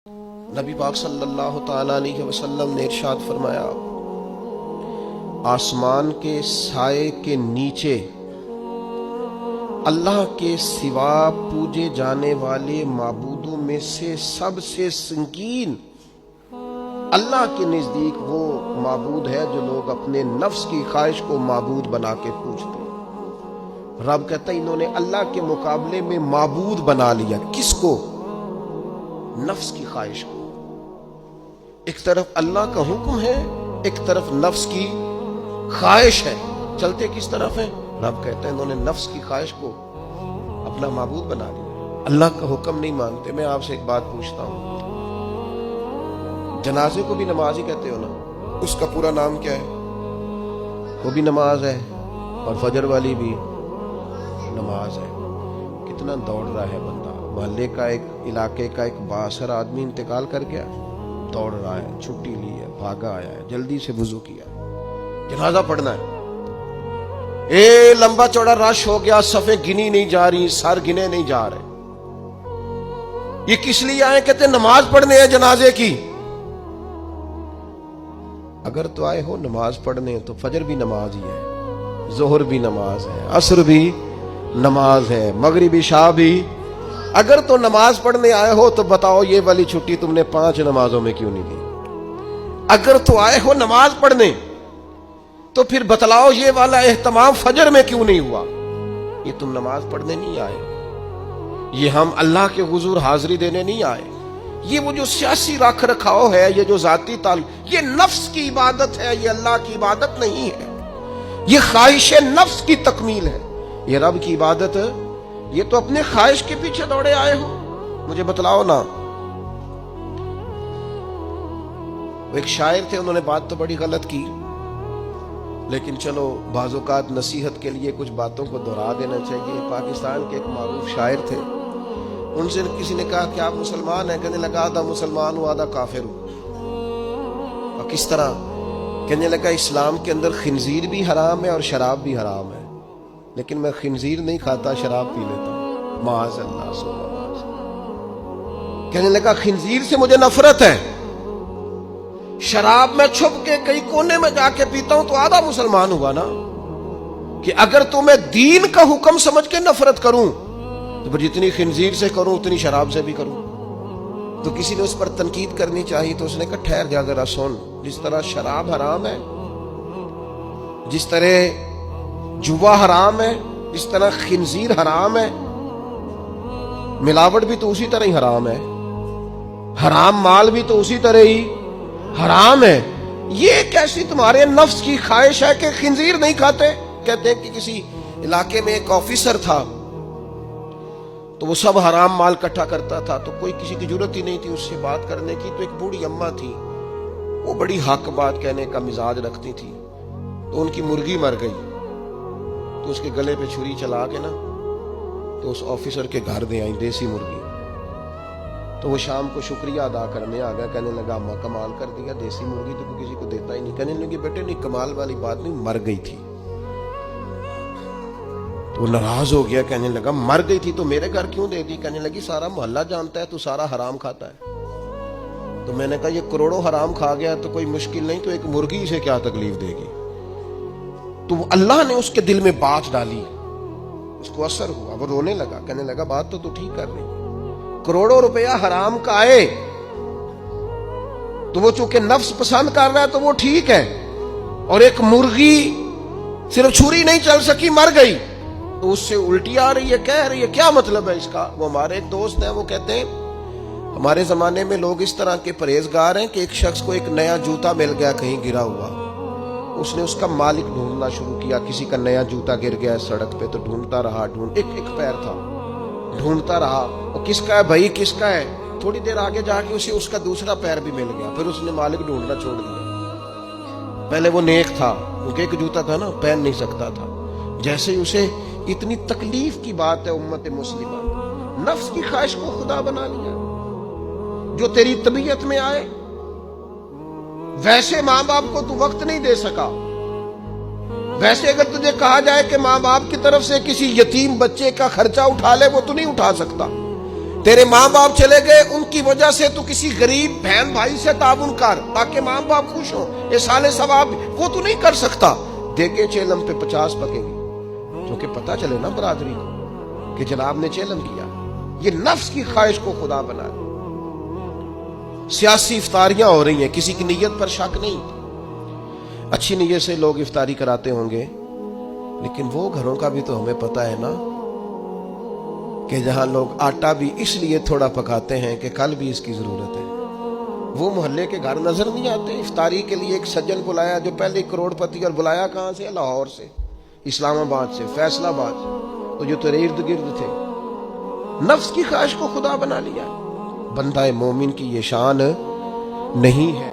نبی پاک صلی اللہ تعالی علیہ وسلم نے ارشاد فرمایا، آسمان کے سائے کے نیچے اللہ کے سوا پوجے جانے والے معبودوں میں سے سب سے سنگین اللہ کے نزدیک وہ معبود ہے جو لوگ اپنے نفس کی خواہش کو معبود بنا کے پوجتے ہیں۔ رب کہتا ہے انہوں نے اللہ کے مقابلے میں معبود بنا لیا۔ کس کو؟ نفس کی خواہش کو۔ ایک طرف اللہ کا حکم ہے، ایک طرف نفس کی خواہش ہے، چلتے کس طرف ہیں؟ رب کہتا ہے انہوں نے نفس کی خواہش کو اپنا معبود بنا لیا، اللہ کا حکم نہیں مانتے۔ میں آپ سے ایک بات پوچھتا ہوں، جنازے کو بھی نماز ہی کہتے ہو نا؟ اس کا پورا نام کیا ہے؟ وہ بھی نماز ہے، اور فجر والی بھی نماز ہے۔ کتنا دوڑ رہا ہے بندہ، محلے کا ایک علاقے کا ایک بااثر آدمی انتقال کر گیا، دوڑ رہا ہے، چھٹی لی ہے، بھاگا آیا ہے، جلدی سے وضو کیا، جنازہ پڑھنا ہے، لمبا چوڑا رش ہو گیا، صفیں گنی نہیں جا رہی، سر گنے نہیں جا رہے۔ یہ کس لیے آئے؟ کہتے نماز پڑھنے ہے جنازے کی۔ اگر تو آئے ہو نماز پڑھنے تو فجر بھی نماز ہی ہے، ظہر بھی نماز ہے، عصر بھی نماز ہے، مغرب عشاء بھی۔ اگر تو نماز پڑھنے آئے ہو تو بتاؤ یہ والی چھٹی تم نے 5 نمازوں میں کیوں نہیں لی؟ اگر تو آئے ہو نماز پڑھنے تو پھر بتلاؤ یہ والا اہتمام فجر میں کیوں نہیں ہوا؟ یہ تم نماز پڑھنے نہیں آئے، یہ ہم اللہ کے حضور حاضری دینے نہیں آئے۔ یہ وہ جو سیاسی رکھ رکھاؤ ہے، یہ جو ذاتی تعلق، یہ نفس کی عبادت ہے، یہ اللہ کی عبادت نہیں ہے۔ یہ خواہش نفس کی تکمیل ہے۔ یہ رب کی عبادت، یہ تو اپنے خواہش کے پیچھے دوڑے آئے ہو۔ مجھے بتلاؤ نا۔ وہ ایک شاعر تھے، انہوں نے بات تو بڑی غلط کی، لیکن چلو بعض اوقات نصیحت کے لیے کچھ باتوں کو دہرا دینا چاہیے۔ پاکستان کے ایک معروف شاعر تھے، ان سے کسی نے کہا کہ آپ مسلمان ہیں؟ کہنے لگا آدھا مسلمان ہوں آدھا کافر ہوں۔ اور کس طرح؟ کہنے لگا اسلام کے اندر خنزیر بھی حرام ہے اور شراب بھی حرام ہے، لیکن میں خنزیر نہیں کھاتا، شراب پی لیتا ہوں، معاذ اللہ سبحان اللہ۔ کہنے لگا خنزیر سے مجھے نفرت ہے، شراب میں چھپ کے کئی کونے میں جا کے پیتا ہوں، تو آدھا مسلمان ہوا نا۔ کہ اگر تو میں دین کا حکم سمجھ کے نفرت کروں تو پھر جتنی خنزیر سے کروں اتنی شراب سے بھی کروں۔ تو کسی نے اس پر تنقید کرنی چاہیے تو اس نے کہا ٹھہر جا ذرا سن، جس طرح شراب حرام ہے، جس طرح جوا حرام ہے، جس طرح خنزیر حرام ہے، ملاوٹ بھی تو اسی طرح ہی حرام ہے، حرام مال بھی تو اسی طرح ہی حرام ہے۔ یہ کیسی تمہارے نفس کی خواہش ہے کہ خنزیر نہیں کھاتے؟ کہتے ہیں کہ کسی علاقے میں ایک آفیسر تھا، تو وہ سب حرام مال اکٹھا کرتا تھا، تو کوئی کسی کی ضرورت ہی نہیں تھی اس سے بات کرنے کی۔ تو ایک بوڑھی اماں تھی، وہ بڑی حق بات کہنے کا مزاج رکھتی تھی، تو ان کی مرغی مر گئی، تو اس کے گلے پہ چھری چلا کے نا تو اس آفیسر کے گھر دے آئی دیسی مرغی۔ تو وہ شام کو شکریہ ادا کرنے آ گیا، کہنے لگا اماں کمال کر دیا، دیسی مرغی تو کسی کو دیتا ہی نہیں۔ کہنے لگی بیٹے نہیں، کمال والی بات نہیں، مر گئی تھی۔ تو وہ ناراض ہو گیا، کہنے لگا مر گئی تھی تو میرے گھر کیوں دے دی؟ کہنے لگی سارا محلہ جانتا ہے تو سارا حرام کھاتا ہے۔ تو میں نے کہا یہ کروڑوں حرام کھا گیا تو کوئی مشکل نہیں، تو ایک مرغی سے کیا تکلیف دے گی؟ تو اللہ نے اس کے دل میں بات ڈالی، اس کو اثر ہوا، وہ رونے لگا، کہنے لگا بات تو ٹھیک کر رہی، کروڑوں روپیہ حرام کا آئے تو وہ چونکہ نفس پسند کر رہا ہے تو وہ ٹھیک ہے، اور ایک مرغی صرف چھری نہیں چل سکی، مر گئی، تو اس سے الٹی آ رہی ہے، کہہ رہی ہے کیا مطلب ہے اس کا؟ وہ ہمارے ایک دوست ہیں، وہ کہتے ہیں ہمارے زمانے میں لوگ اس طرح کے پرہیزگار ہیں کہ ایک شخص کو ایک نیا جوتا مل گیا کہیں گرا ہوا، اس نے اس کا مالک ڈھونڈنا شروع کیا۔ کسی کا نیا جوتا گر گیا سڑک پہ تو ڈھونڈتا رہا، ایک پیر تھا، ڈھونڈتا رہا، وہ کس کا ہے بھائی، کس کا ہے؟ تھوڑی دیر آگے جا کے اسے اس کا دوسرا پیر بھی مل گیا، پھر اس نے مالک ڈھونڈنا چھوڑ دیا۔ پہلے وہ نیک تھا، کیونکہ ایک جوتا تھا نا، پہن نہیں سکتا تھا۔ جیسے ہی اسے اتنی تکلیف کی بات ہے امت مسلمہ، نفس کی خواہش کو خدا بنا لیا، جو تیری طبیعت میں آئے۔ ویسے ماں باپ کو تو وقت نہیں دے سکا، ویسے اگر تجھے کہا جائے کہ ماں باپ کی طرف سے کسی یتیم بچے کا خرچہ اٹھا لے، وہ تو نہیں اٹھا سکتا، تیرے ماں باپ چلے گئے، ان کی وجہ سے تو کسی غریب بہن بھائی سے تعاون کر تاکہ ماں باپ خوش ہوں، احسان ثواب وہ تو نہیں کر سکتا، دیکھے چیلم پہ 50 پکے گی، کیونکہ پتہ چلے نا برادری کو کہ جناب نے چیلم کیا۔ یہ نفس کی خواہش کو خدا بنا لے۔ سیاسی افطاریاں ہو رہی ہیں، کسی کی نیت پر شک نہیں، اچھی نیت سے لوگ افطاری کراتے ہوں گے، لیکن وہ گھروں کا بھی تو ہمیں پتہ ہے نا کہ جہاں لوگ آٹا بھی اس لیے تھوڑا پکاتے ہیں کہ کل بھی اس کی ضرورت ہے۔ وہ محلے کے گھر نظر نہیں آتے؟ افطاری کے لیے ایک سجن بلایا جو پہلے کروڑ پتی، اور بلایا کہاں سے؟ لاہور سے، اسلام آباد سے، فیصل آباد سے، تو جو تیرے ارد گرد تھے۔ نفس کی خواہش کو خدا بنا لیا۔ بندہ مومن کی یہ شان نہیں ہے۔